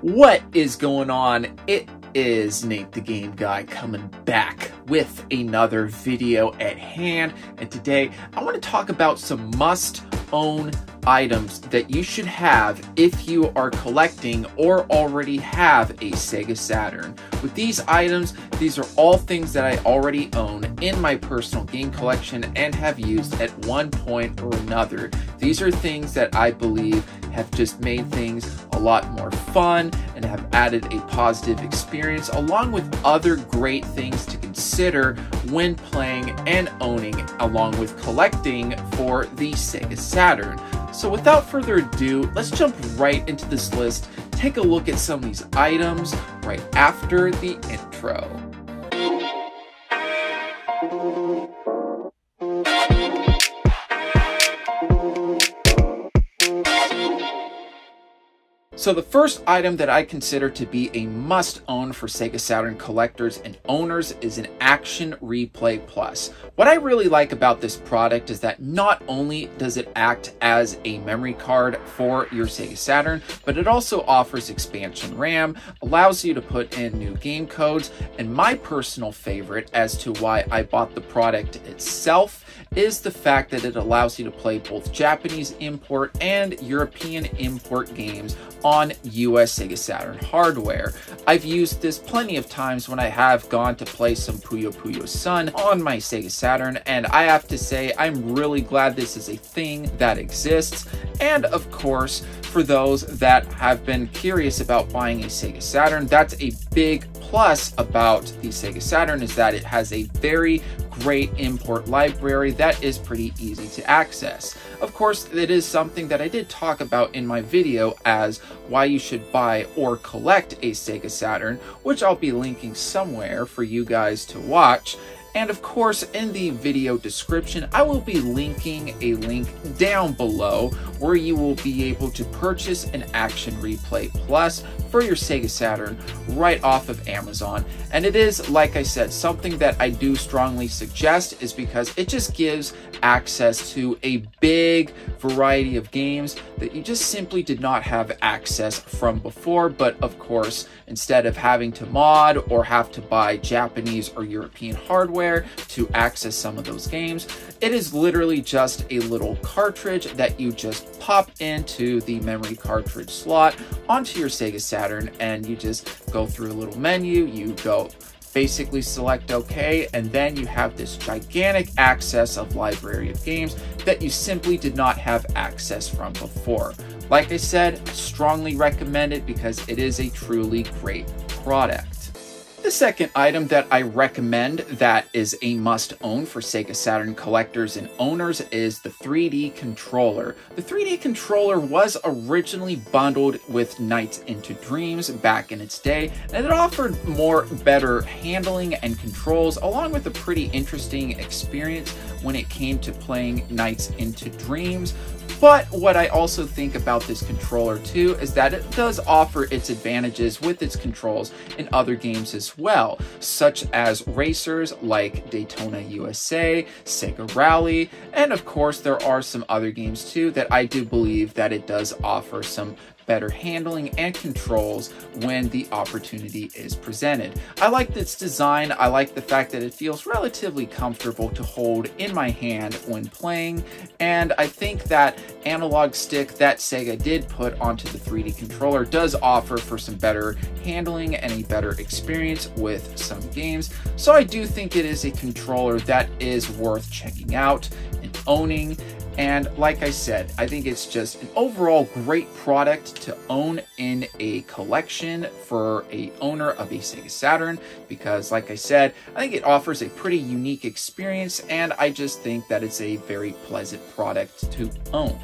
What is going on? It is Nate the Game Guy coming back with another video at hand, and today I want to talk about some must-own items that you should have if you are collecting or already have a Sega Saturn. With these items, these are all things that I already own in my personal game collection and have used at one point or another. These are things that I believe have just made things a lot more fun and have added a positive experience, along with other great things to consider when playing and owning, along with collecting for the Sega Saturn. So without further ado, let's jump right into this list, take a look at some of these items right after the intro. So the first item that I consider to be a must-own for Sega Saturn collectors and owners is an Action Replay Plus. What I really like about this product is that not only does it act as a memory card for your Sega Saturn, but it also offers expansion RAM, allows you to put in new game codes, and my personal favorite as to why I bought the product itself is the fact that it allows you to play both Japanese import and European import games on US Sega Saturn hardware. I've used this plenty of times when I have gone to play some Puyo Puyo Sun on my Sega Saturn, and I have to say I'm really glad this is a thing that exists. And of course, for those that have been curious about buying a Sega Saturn, that's a big plus about the Sega Saturn, is that it has a very great import library that is pretty easy to access. Of course, it is something that I did talk about in my video as why you should buy or collect a Sega Saturn, which I'll be linking somewhere for you guys to watch. And of course, in the video description, I will be linking a link down below where you will be able to purchase an Action Replay Plus for your Sega Saturn right off of Amazon. And it is, like I said, something that I do strongly suggest, is because it just gives access to a big variety of games that you just simply did not have access from before. But of course, instead of having to mod or have to buy Japanese or European hardware to access some of those games, it is literally just a little cartridge that you just pop into the memory cartridge slot onto your Sega Saturn, and you just go through a little menu, you go basically select OK, and then you have this gigantic access of library of games that you simply did not have access from before. Like I said, I strongly recommend it because it is a truly great product. The second item that I recommend that is a must-own for Sega Saturn collectors and owners is the 3D controller. The 3D controller was originally bundled with Nights into Dreams back in its day, and it offered better handling and controls, along with a pretty interesting experience when it came to playing Nights into Dreams. But what I also think about this controller too is that it does offer its advantages with its controls in other games as well, such as racers like Daytona USA, Sega Rally, and of course there are some other games too that I do believe that it does offer some better handling and controls when the opportunity is presented. I like its design. I like the fact that it feels relatively comfortable to hold in my hand when playing, and I think that analog stick that Sega did put onto the 3D controller does offer for some better handling and a better experience with some games. So I do think it is a controller that is worth checking out and owning. And like I said, I think it's just an overall great product to own in a collection for a owner of a Sega Saturn, because like I said, I think it offers a pretty unique experience, and I just think that it's a very pleasant product to own.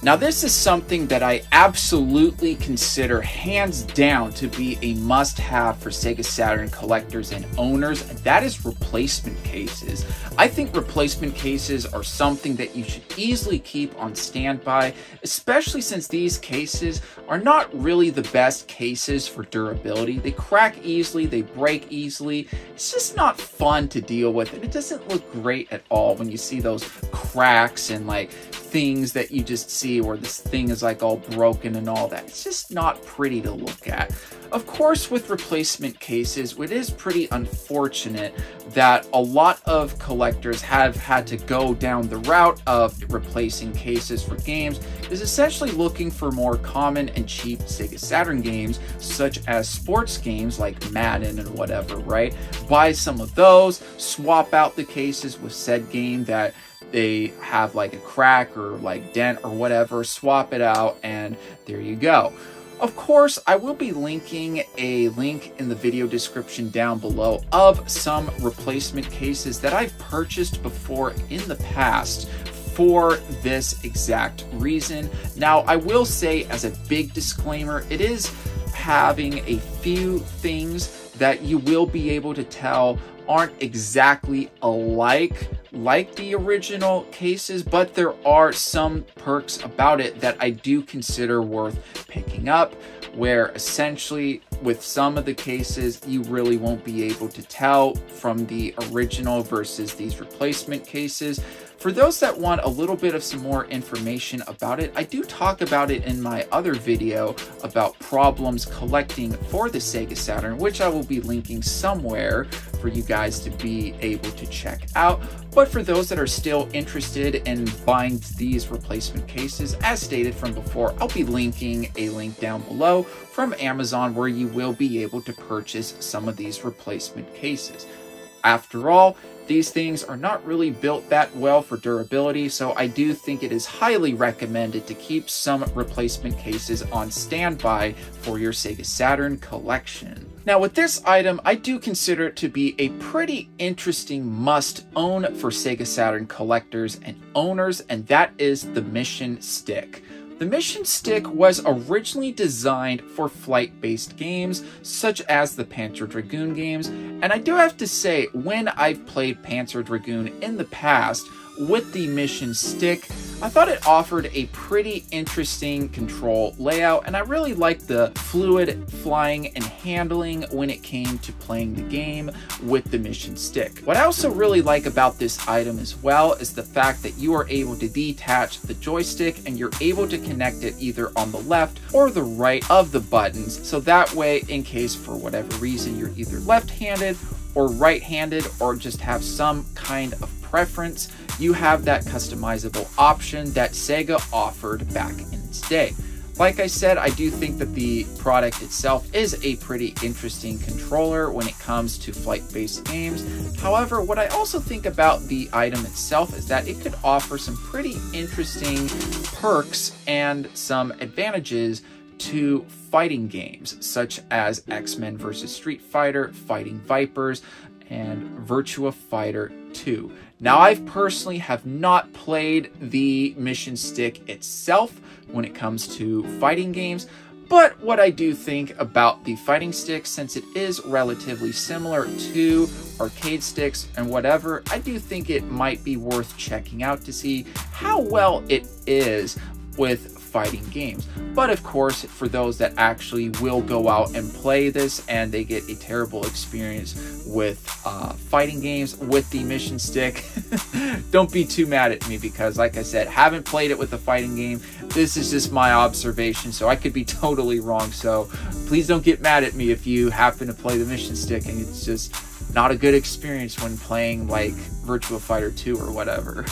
Now, this is something that I absolutely consider hands down to be a must-have for Sega Saturn collectors and owners, and that is replacement cases. I think replacement cases are something that you should easily keep on standby, especially since these cases are not really the best cases for durability. They crack easily, they break easily. It's just not fun to deal with, and it doesn't look great at all when you see those cracks and like things that you just see where this thing is like all broken and all that. It's just not pretty to look at. Of course, with replacement cases, it is pretty unfortunate that a lot of collectors have had to go down the route of replacing cases for games, is essentially looking for more common and cheap Sega Saturn games, such as sports games like Madden and whatever, right? Buy some of those, swap out the cases with said game that they have like a crack or like dent or whatever, swap it out, and there you go. Of course, I will be linking a link in the video description down below of some replacement cases that I've purchased before in the past for this exact reason. Now, I will say as a big disclaimer, it is having a few things that you will be able to tell aren't exactly alike like the original cases, but there are some perks about it that I do consider worth picking up, where essentially with some of the cases you really won't be able to tell from the original versus these replacement cases. For those that want a little bit of some more information about it, I do talk about it in my other video about problems collecting for the Sega Saturn, which I will be linking somewhere for you guys to be able to check out. But for those that are still interested in buying these replacement cases, as stated from before, I'll be linking a link down below from Amazon where you will be able to purchase some of these replacement cases. After all, these things are not really built that well for durability, so I do think it is highly recommended to keep some replacement cases on standby for your Sega Saturn collection. Now with this item, I do consider it to be a pretty interesting must-own for Sega Saturn collectors and owners, and that is the Mission Stick. The Mission Stick was originally designed for flight-based games, such as the Panzer Dragoon games, and I do have to say, when I've played Panzer Dragoon in the past with the Mission Stick, I thought it offered a pretty interesting control layout, and I really liked the fluid flying and handling when it came to playing the game with the Mission Stick. What I also really like about this item as well is the fact that you are able to detach the joystick and you're able to connect it either on the left or the right of the buttons, so that way, in case for whatever reason you're either left-handed or right-handed or just have some kind of preference, you have that customizable option that Sega offered back in its day. Like I said, I do think that the product itself is a pretty interesting controller when it comes to flight-based games. However, what I also think about the item itself is that it could offer some pretty interesting perks and some advantages to fighting games, such as X-Men vs. Street Fighter, Fighting Vipers, and Virtua Fighter 2. Now, I personally have not played the Mission Stick itself when it comes to fighting games, but what I do think about the fighting stick, since it is relatively similar to arcade sticks and whatever, I do think it might be worth checking out to see how well it is with fighting games. But of course, for those that actually will go out and play this and they get a terrible experience with fighting games with the Mission Stick, don't be too mad at me, because like I said, haven't played it with a fighting game. This is just my observation, so I could be totally wrong, so please don't get mad at me if you happen to play the Mission Stick and it's just not a good experience when playing like Virtua Fighter 2 or whatever.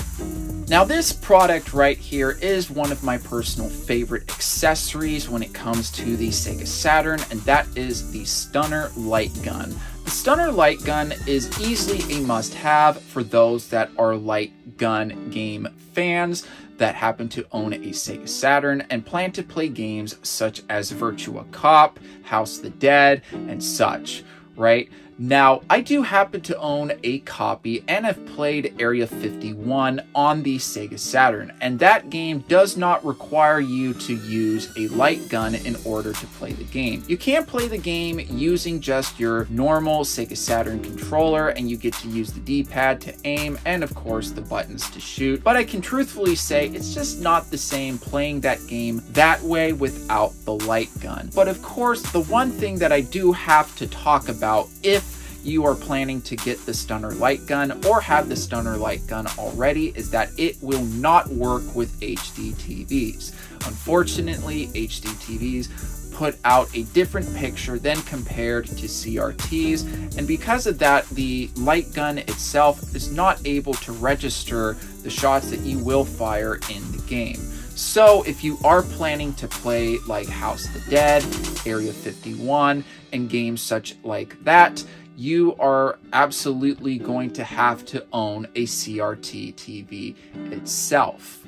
Now this product right here is one of my personal favorite accessories when it comes to the Sega Saturn, and that is the Stunner Light Gun. The Stunner Light Gun is easily a must-have for those that are light gun game fans that happen to own a Sega Saturn and plan to play games such as Virtua Cop, House of the Dead, and such, right? Now, I do happen to own a copy and have played Area 51 on the Sega Saturn, and that game does not require you to use a light gun in order to play the game. You can play the game using just your normal Sega Saturn controller, and you get to use the D-pad to aim and of course the buttons to shoot, but I can truthfully say it's just not the same playing that game that way without the light gun. But of course, the one thing that I do have to talk about, if you are planning to get the stunner light gun or have the stunner light gun already, is that it will not work with HD TVs. Unfortunately, HD TVs put out a different picture than compared to CRTs, and because of that, the light gun itself is not able to register the shots that you will fire in the game. So if you are planning to play like House of the Dead, Area 51, and games such like that, you are absolutely going to have to own a CRT TV itself.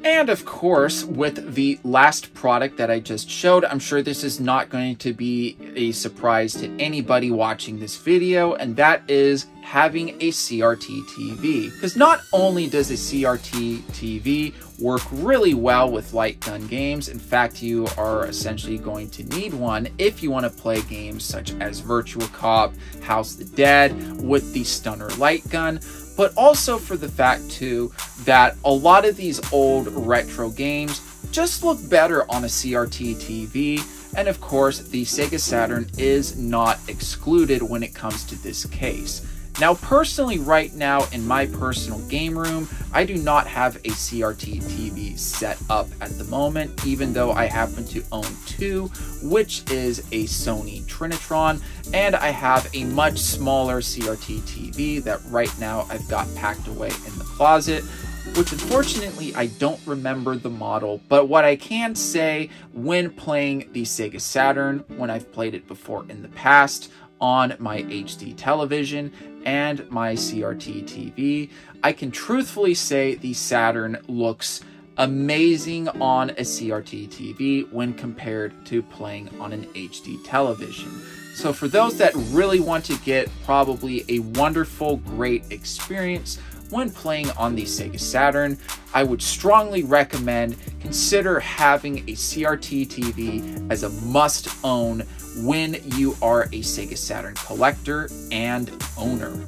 And of course, with the last product that I just showed, I'm sure this is not going to be a surprise to anybody watching this video, and that is having a CRT TV. Because not only does a CRT TV work really well with light gun games, in fact, you are essentially going to need one if you want to play games such as Virtua Cop, House of the Dead with the stunner light gun, but also for the fact too that a lot of these old retro games just look better on a CRT TV, and of course the Sega Saturn is not excluded when it comes to this case. Now personally, right now in my personal game room, I do not have a CRT TV set up at the moment, even though I happen to own two, which is a Sony Trinitron, and I have a much smaller CRT TV that right now I've got packed away in the closet, which unfortunately I don't remember the model, but what I can say when playing the Sega Saturn, when I've played it before in the past, on my HD television and my CRT TV, I can truthfully say the Saturn looks amazing on a CRT TV when compared to playing on an HD television. So for those that really want to get probably a wonderful, great experience when playing on the Sega Saturn, I would strongly recommend consider having a CRT TV as a must-own when you are a Sega Saturn collector and owner.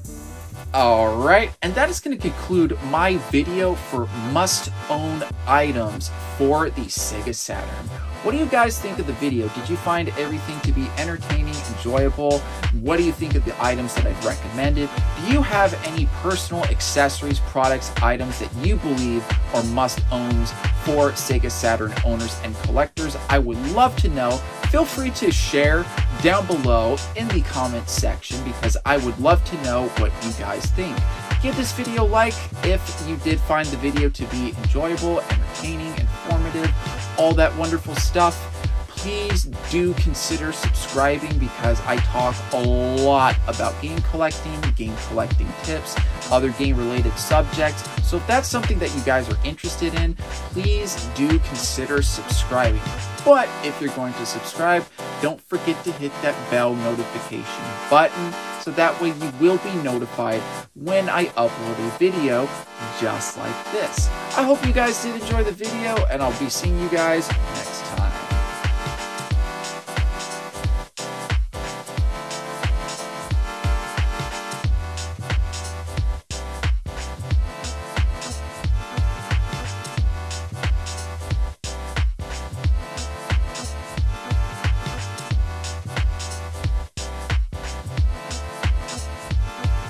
Alright, and that is going to conclude my video for must-own items for the Sega Saturn. What do you guys think of the video? Did you find everything to be entertaining, enjoyable? What do you think of the items that I've recommended? Do you have any personal accessories, products, items that you believe are must-owns for Sega Saturn owners and collectors? I would love to know. Feel free to share down below in the comments section because I would love to know what you guys think. Give this video a like if you did find the video to be enjoyable, entertaining, informative, all that wonderful stuff. Please do consider subscribing because I talk a lot about game collecting tips, other game related subjects. So if that's something that you guys are interested in, please do consider subscribing. But if you're going to subscribe, don't forget to hit that bell notification button so that way you will be notified when I upload a video just like this. I hope you guys did enjoy the video, and I'll be seeing you guys next time.